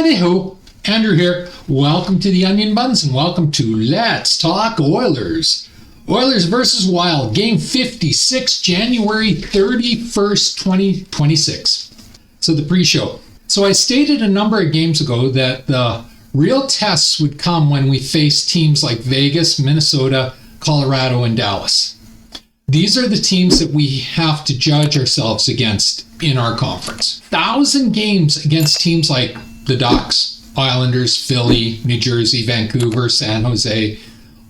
Howdy-ho, Andrew here. Welcome to the Onion Buns and welcome to Let's Talk Oilers. Oilers versus Wild, Game 56, January 31st, 2026. So the pre-show. So I stated a number of games ago that the real tests would come when we face teams like Vegas, Minnesota, Colorado, and Dallas. These are the teams that we have to judge ourselves against in our conference. 1,000 games against teams like the Ducks, Islanders, Philly, New Jersey, Vancouver, San Jose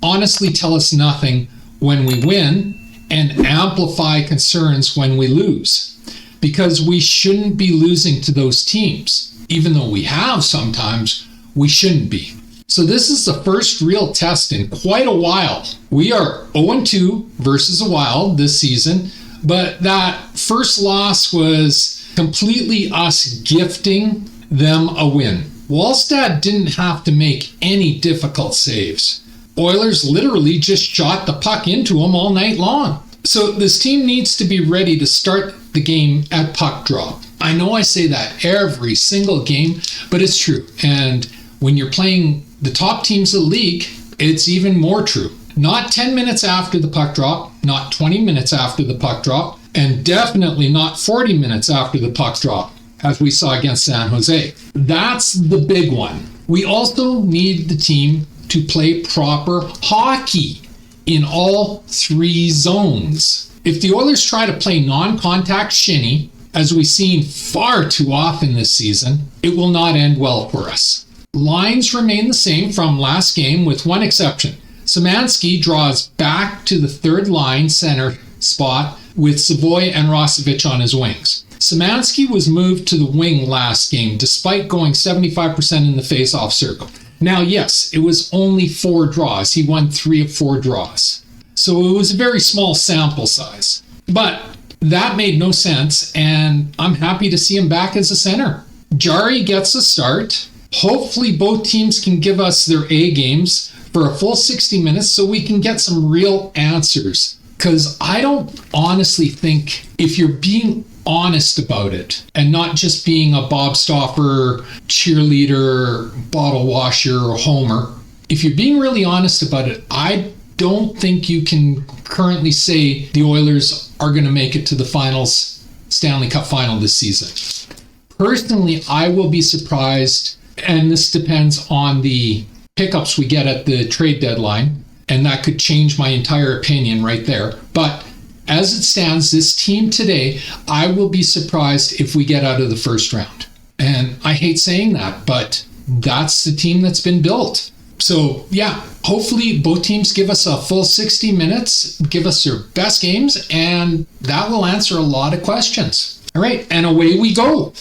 honestly tell us nothing when we win and amplify concerns when we lose. Because we shouldn't be losing to those teams. Even though we have sometimes, we shouldn't be. So this is the first real test in quite a while. We are 0-2 versus the Wild this season, but that first loss was completely us gifting them a win. Wallstad didn't have to make any difficult saves. Oilers literally just shot the puck into them all night long. So this team needs to be ready to start the game at puck drop. I know I say that every single game, but it's true. And when you're playing the top teams of the league, it's even more true. Not 10 minutes after the puck drop, not 20 minutes after the puck drop, and definitely not 40 minutes after the puck drop, as we saw against San Jose. That's the big one. We also need the team to play proper hockey in all three zones. If the Oilers try to play non-contact shinny, as we've seen far too often this season, it will not end well for us. Lines remain the same from last game with one exception. Szymanski draws back to the third line center spot with Savoy and Rosevich on his wings. Szymanski was moved to the wing last game despite going 75% in the face-off circle. Now, yes, it was only 4 draws. He won 3 of 4 draws. So it was a very small sample size. But that made no sense, and I'm happy to see him back as a center. Jari gets a start. Hopefully both teams can give us their A games for a full 60 minutes so we can get some real answers. Because I don't honestly think, if you're being honest about it and not just being a Bob Stauffer cheerleader, bottle washer, or homer, if you're being really honest about it, I don't think you can currently say the Oilers are going to make it to the finals, Stanley Cup final this season. Personally, I will be surprised, and this depends on the pickups we get at the trade deadline, and that could change my entire opinion right there. But as it stands, this team today, I will be surprised if we get out of the first round. And I hate saying that, but that's the team that's been built. So yeah, hopefully both teams give us a full 60 minutes, give us their best games, and that will answer a lot of questions. All right, and away we go.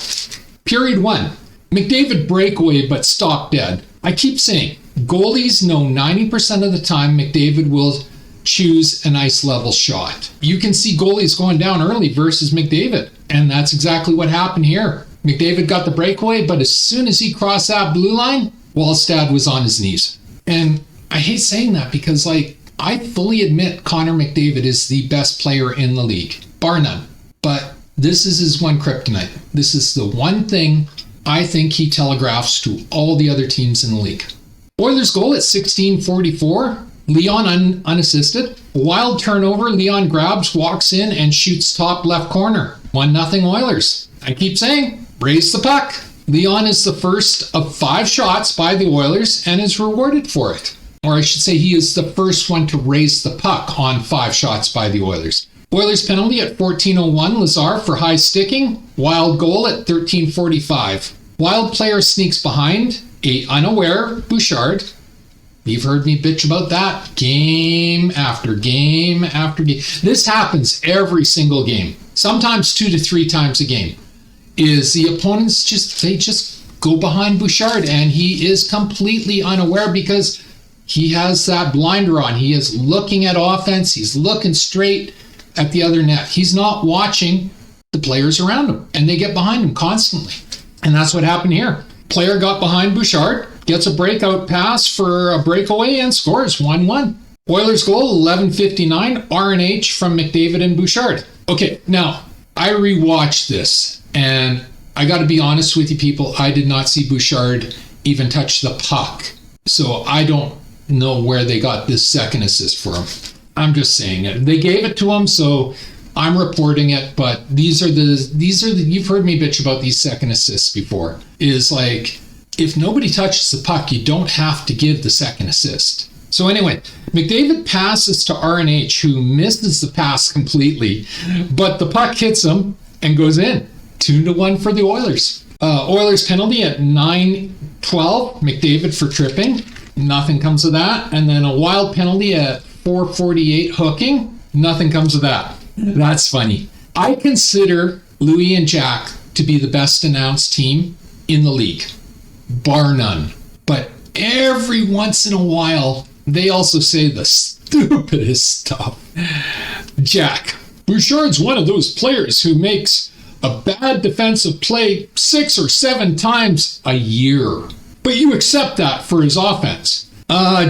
Period 1. McDavid breakaway, but stop dead. I keep saying, goalies know 90% of the time McDavid will choose an ice level shot. You can see goalies going down early versus McDavid, and that's exactly what happened here. McDavid got the breakaway, but as soon as he crossed that blue line, Wallstad was on his knees. And I hate saying that because, I fully admit Connor McDavid is the best player in the league, bar none. But this is his one kryptonite. This is the one thing I think he telegraphs to all the other teams in the league. Oilers goal at 16:44. Leon unassisted. Wild turnover. Leon grabs, walks in, and shoots top left corner. 1-0 Oilers. I keep saying, raise the puck. Leon is the first of 5 shots by the Oilers and is rewarded for it. Or I should say he is the first one to raise the puck on 5 shots by the Oilers. Oilers penalty at 14:01, Lazar for high sticking. Wild goal at 13:45. Wild player sneaks behind a unaware Bouchard. You've heard me bitch about that game after game after game. This happens every single game, sometimes 2 to 3 times a game. Is the opponents just go behind Bouchard, and he is completely unaware because he has that blinder on. He is looking at offense. He's looking straight at the other net. He's not watching the players around him, and they get behind him constantly. And that's what happened here. Player got behind Bouchard, gets a breakout pass for a breakaway, and scores 1-1. Oilers goal, 11:59, R&H from McDavid and Bouchard. Okay, now, I rewatched this, and I got to be honest with you, people. I did not see Bouchard even touch the puck. So I don't know where they got this second assist for him. I'm just saying it. They gave it to him, so I'm reporting it. But these are the you've heard me bitch about these second assists before. Is like, if nobody touches the puck, you don't have to give the second assist. So anyway, McDavid passes to RNH, who misses the pass completely, but the puck hits him and goes in. 2-1 for the Oilers. Oilers penalty at 9:12. McDavid for tripping. Nothing comes of that. And then a Wild penalty at 4:48 hooking. Nothing comes of that. That's funny. I consider Louis and Jack to be the best announced team in the league, bar none. But every once in a while, they also say the stupidest stuff. Jack, Bouchard's one of those players who makes a bad defensive play 6 or 7 times a year. But you accept that for his offense.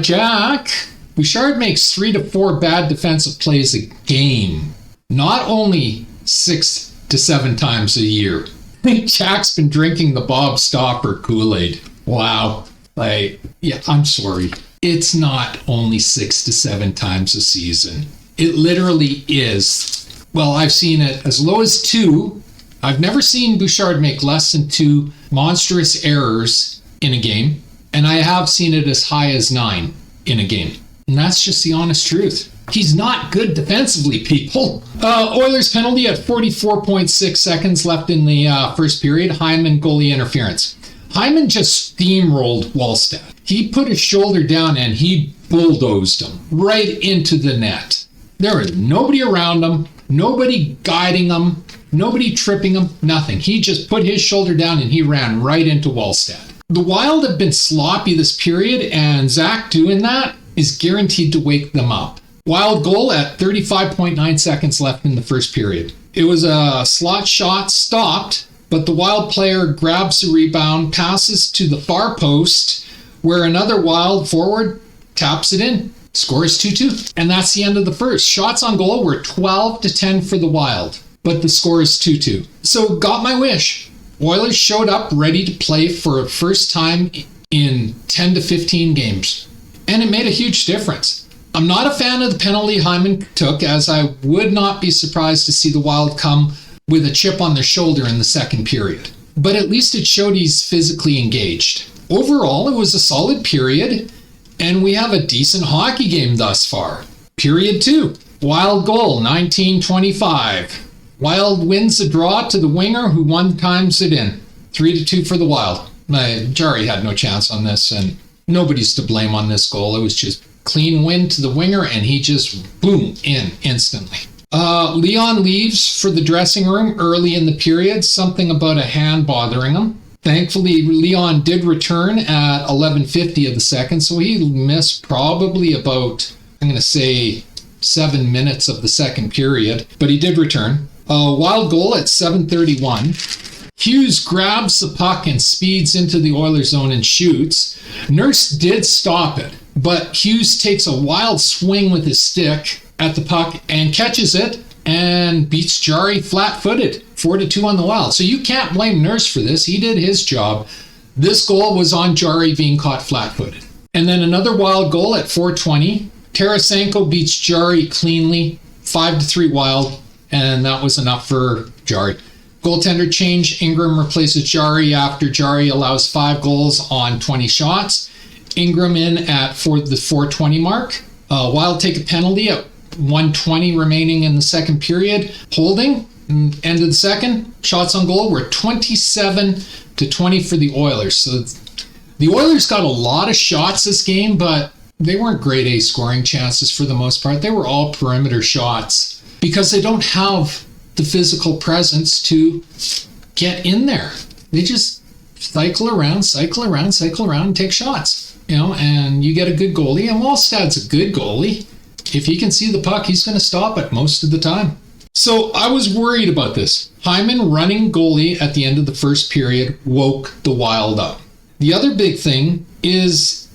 Jack, Bouchard makes 3 to 4 bad defensive plays a game. Not only 6 to 7 times a year. I think Jack's been drinking the Bob Stopper Kool-Aid. Wow. Yeah, I'm sorry. It's not only 6 to 7 times a season. It literally is. Well, I've seen it as low as 2. I've never seen Bouchard make less than 2 monstrous errors in a game, and I have seen it as high as 9 in a game. And that's just the honest truth. He's not good defensively, people. Oilers penalty at 44.6 seconds left in the first period. Hyman goalie interference. Hyman just steamrolled Wallstedt. He put his shoulder down and he bulldozed him right into the net. There was nobody around him, nobody guiding him, nobody tripping him, nothing. He just put his shoulder down and he ran right into Wallstedt. The Wild have been sloppy this period, and Zach doing that is guaranteed to wake them up. Wild goal at 35.9 seconds left in the first period. It was a slot shot, stopped, but the Wild player grabs the rebound, passes to the far post, where another Wild forward taps it in. Scores 2-2. And that's the end of the first. Shots on goal were 12-10 for the Wild, but the score is 2-2. So got my wish. Oilers showed up ready to play for a first time in 10 to 15 games. And it made a huge difference. I'm not a fan of the penalty Hyman took, as I would not be surprised to see the Wild come with a chip on their shoulder in the second period. But at least it showed he's physically engaged. Overall, it was a solid period, and we have a decent hockey game thus far. Period 2. Wild goal, 19-25. Wild wins the draw to the winger, who one times it in. 3-2 for the Wild. Jari had no chance on this, and nobody's to blame on this goal. It was just clean win to the winger, and he just, boom, in instantly. Leon leaves for the dressing room early in the period, something about a hand bothering him. Thankfully, Leon did return at 11:50 of the second, so he missed probably about, I'm going to say, 7 minutes of the second period, but he did return. Wild goal at 7:31. Hughes grabs the puck and speeds into the Oilers zone and shoots. Nurse did stop it, but Hughes takes a wild swing with his stick at the puck and catches it and beats Jari flat-footed. 4-2 on the Wild. So you can't blame Nurse for this. He did his job. This goal was on Jari being caught flat-footed. And then another Wild goal at 4:20. Tarasenko beats Jari cleanly, 5-3 Wild, and that was enough for Jari. Goaltender change. Ingram replaces Jari after Jari allows 5 goals on 20 shots. Ingram in at the 4:20 mark. Wild take a penalty at 1:20 remaining in the second period. Holding. End of the second. Shots on goal were 27-20 for the Oilers. So the Oilers got a lot of shots this game, but they weren't grade A scoring chances for the most part. They were all perimeter shots because they don't have the physical presence to get in there. They just cycle around, and take shots. And you get a good goalie, and Wallsted's a good goalie. If he can see the puck, he's going to stop it most of the time. So I was worried about this. Hyman running goalie at the end of the first period woke the Wild up. The other big thing is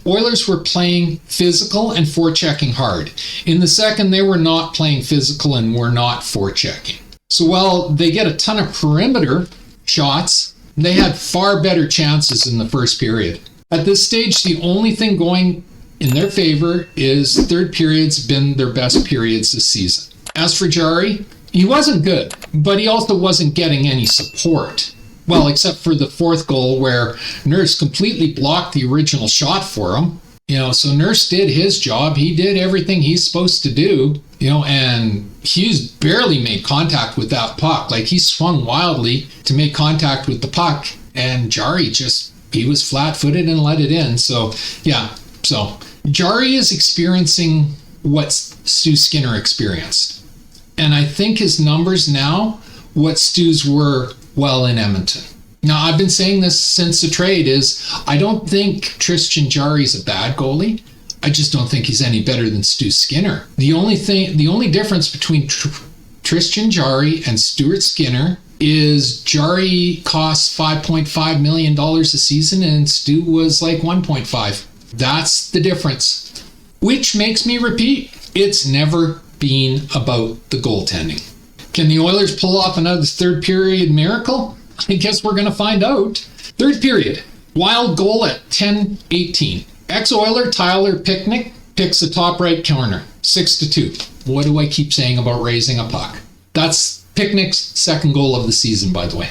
Oilers were playing physical and forechecking hard. In the second, they were not playing physical and were not forechecking. So while they get a ton of perimeter shots, they had far better chances in the first period. At this stage, the only thing going in their favor is third period's been their best periods this season. As for Jari, he wasn't good, but he also wasn't getting any support. Well, except for the fourth goal where Nurse completely blocked the original shot for him. So Nurse did his job. He did everything he's supposed to do, and Hughes barely made contact with that puck. Like, he swung wildly to make contact with the puck, and Jari he was flat-footed and let it in. So Jari is experiencing what Stu Skinner experienced. And I think his numbers now, what Stu's were in Edmonton. Now, I've been saying this since the trade is I don't think Tristan Jari's a bad goalie. I just don't think he's any better than Stu Skinner. The only difference between Tristan Jari and Stuart Skinner is Jari costs $5.5 million a season and Stu was like 1.5. That's the difference. Which makes me repeat, it's never been about the goaltending. Can the Oilers pull off another third period miracle? I guess we're going to find out. Third period, Wild goal at 10:18. Ex-Oiler Tyler Picnic picks the top right corner, 6-2. What do I keep saying about raising a puck? That's Picnic's second goal of the season, by the way.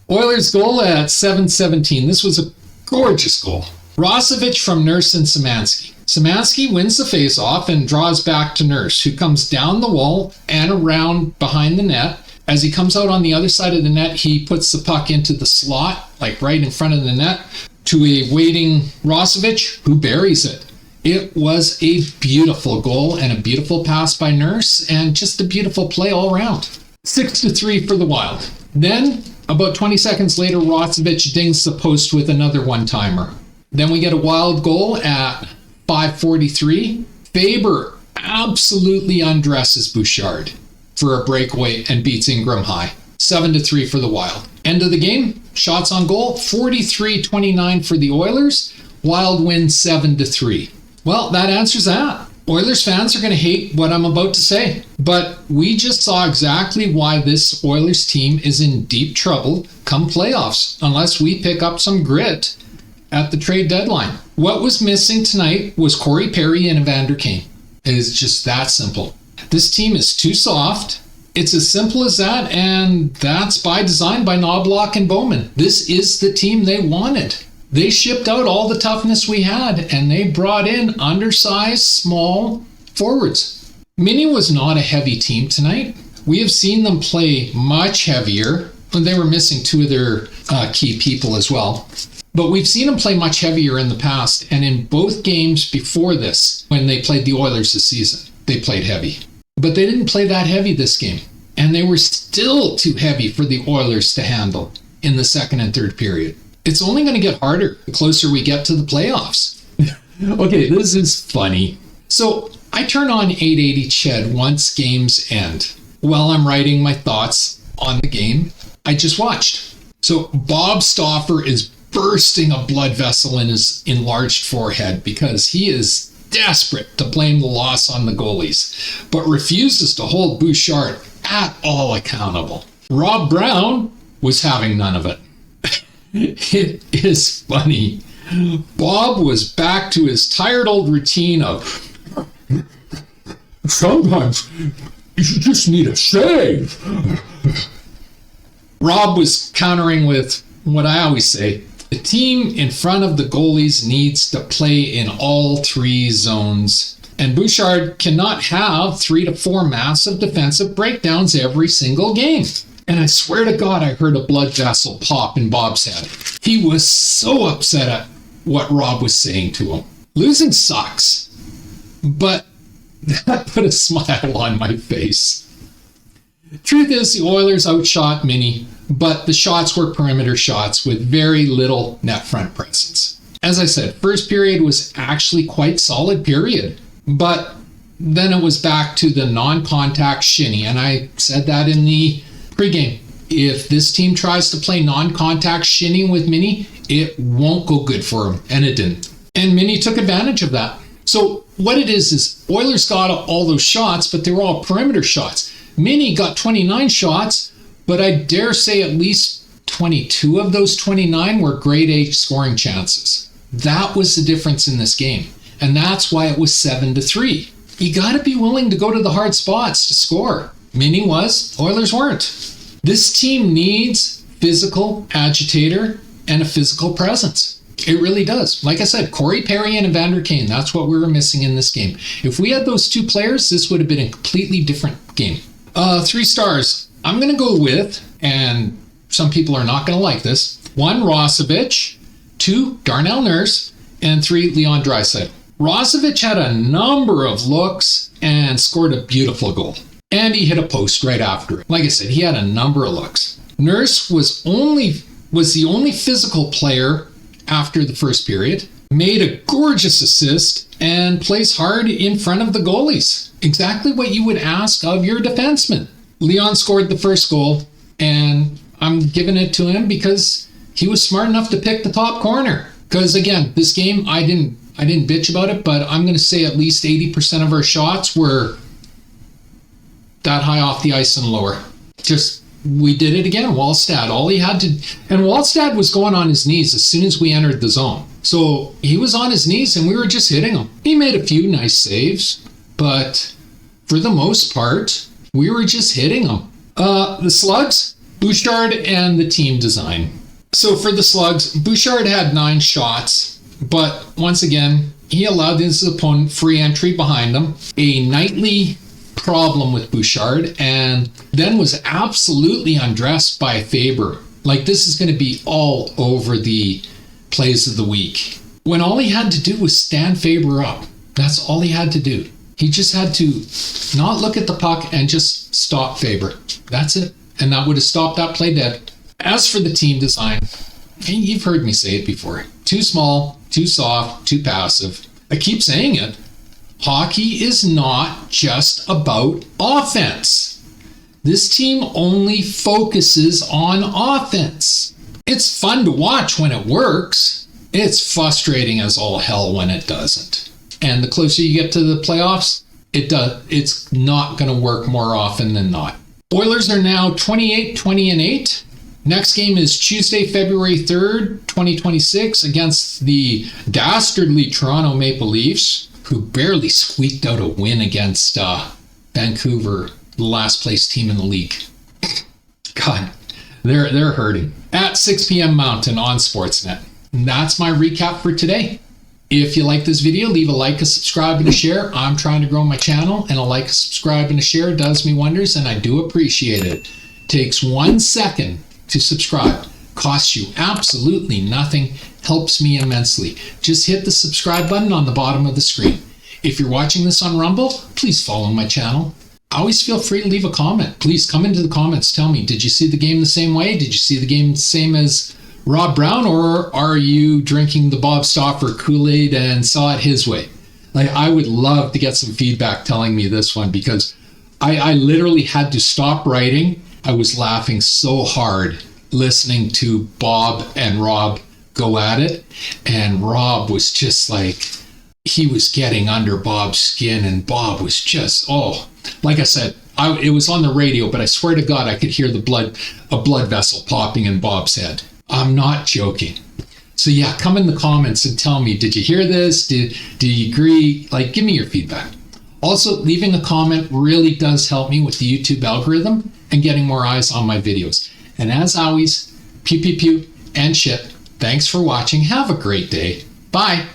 Oilers goal at 7:17. This was a gorgeous goal. Rosevich from Nurse and Szymanski. Szymanski wins the face-off and draws back to Nurse, who comes down the wall and around behind the net. As he comes out on the other side of the net, he puts the puck into the slot, like right in front of the net, to a waiting Rosevich, who buries it. It was a beautiful goal and a beautiful pass by Nurse, and just a beautiful play all around. 6-3 for the Wild. Then, about 20 seconds later, Rosevich dings the post with another one-timer. Then we get a Wild goal at 5:43. Faber absolutely undresses Bouchard for a breakaway and beats Ingram high. 7-3 for the Wild. End of the game, shots on goal, 43-29 for the Oilers. Wild win 7-3. Well, that answers that. Oilers fans are going to hate what I'm about to say, but we just saw exactly why this Oilers team is in deep trouble come playoffs, unless we pick up some grit at the trade deadline. What was missing tonight was Corey Perry and Evander Kane. It is just that simple. This team is too soft. It's as simple as that, and that's by design by Knobloch and Bowman. This is the team they wanted. They shipped out all the toughness we had, and they brought in undersized, small forwards. Mini was not a heavy team tonight. We have seen them play much heavier. They were missing two of their key people as well. But we've seen them play much heavier in the past, and in both games before this, when they played the Oilers this season, they played heavy. But they didn't play that heavy this game, and they were still too heavy for the Oilers to handle in the second and third period. It's only going to get harder the closer we get to the playoffs. Okay, this is funny. So I turn on 880 Ched once games end. While I'm writing my thoughts on the game I just watched. So Bob Stauffer is bursting a blood vessel in his enlarged forehead because he is desperate to blame the loss on the goalies, but refuses to hold Bouchard at all accountable. Rob Brown was having none of it. It is funny. Bob was back to his tired old routine of, sometimes you just need a save. Rob was countering with what I always say, the team in front of the goalies needs to play in all three zones. And Bouchard cannot have 3 to 4 massive defensive breakdowns every single game. And I swear to God, I heard a blood vessel pop in Bob's head. He was so upset at what Rob was saying to him. Losing sucks, but that put a smile on my face. Truth is, the Oilers outshot Mini, but the shots were perimeter shots with very little net front presence. As I said, first period was actually quite solid period, but then it was back to the non-contact shinny, and I said that in the pregame. If this team tries to play non-contact shinny with Mini, it won't go good for him, and it didn't. And Mini took advantage of that. So what it is Oilers got all those shots, but they were all perimeter shots. Minnie got 29 shots, but I dare say at least 22 of those 29 were grade A scoring chances. That was the difference in this game. And that's why it was 7-3. You got to be willing to go to the hard spots to score. Minnie was, Oilers weren't. This team needs physical agitator and a physical presence. It really does. Like I said, Corey Perry and Evander Kane, that's what we were missing in this game. If we had those two players, this would have been a completely different game. 3 stars. I'm going to go with, and some people are not going to like this, 1, Rosevich, 2, Darnell Nurse, and 3, Leon Draisaitl. Rosevich had a number of looks and scored a beautiful goal. And he hit a post right after it. Like I said, he had a number of looks. Nurse was the only physical player after the first period, made a gorgeous assist, and plays hard in front of the goalies. Exactly what you would ask of your defenseman. Leon scored the first goal, and I'm giving it to him because he was smart enough to pick the top corner. Because again, this game, I didn't bitch about it, but I'm going to say at least 80% of our shots were that high off the ice and lower. We did it again. Wallstad, all he had to, and Wallstad was going on his knees as soon as we entered the zone. So he was on his knees and we were just hitting him. He made a few nice saves, but for the most part, we were just hitting him. The slugs, Bouchard and the team design. So for the slugs, Bouchard had 9 shots, but once again, he allowed his opponent free entry behind him. A nightly problem with Bouchard, and then was absolutely undressed by Faber. Like, this is going to be all over the plays of the week. When all he had to do was stand Faber up. That's all he had to do. He just had to not look at the puck and just stop Faber. That's it. And that would have stopped that play dead. As for the team design, you've heard me say it before. Too small, too soft, too passive. I keep saying it. Hockey is not just about offense. This team only focuses on offense. It's fun to watch when it works. It's frustrating as all hell when it doesn't. And the closer you get to the playoffs, it's not going to work more often than not. Oilers are now 28-20-8. Next game is Tuesday, February 3rd, 2026 against the dastardly Toronto Maple Leafs, who barely squeaked out a win against Vancouver, the last place team in the league. God, they're hurting. At 6 p.m. Mountain on Sportsnet. And that's my recap for today. If you like this video, leave a like, a subscribe, and a share. I'm trying to grow my channel, and a like, a subscribe, and a share does me wonders, and I do appreciate it. Takes 1 second to subscribe. Costs you absolutely nothing. Helps me immensely. Just hit the subscribe button on the bottom of the screen. If you're watching this on Rumble, please follow my channel. Always feel free to leave a comment. Please come into the comments. Tell me, did you see the game the same way? Did you see the game the same as Rob Brown, or are you drinking the Bob Stauffer Kool-Aid and saw it his way? Like, I would love to get some feedback telling me this one, because I literally had to stop writing. I was laughing so hard listening to Bob and Rob go at it, and Rob was just like, he was getting under Bob's skin, and Bob was just, like I said, it was on the radio, but I swear to God, I could hear a blood vessel popping in Bob's head. I'm not joking. So yeah, come in the comments and tell me, did you hear this? Do you agree? Like, give me your feedback. Also, leaving a comment really does help me with the YouTube algorithm and getting more eyes on my videos. And as always, pew pew pew and shit. Thanks for watching. Have a great day. Bye.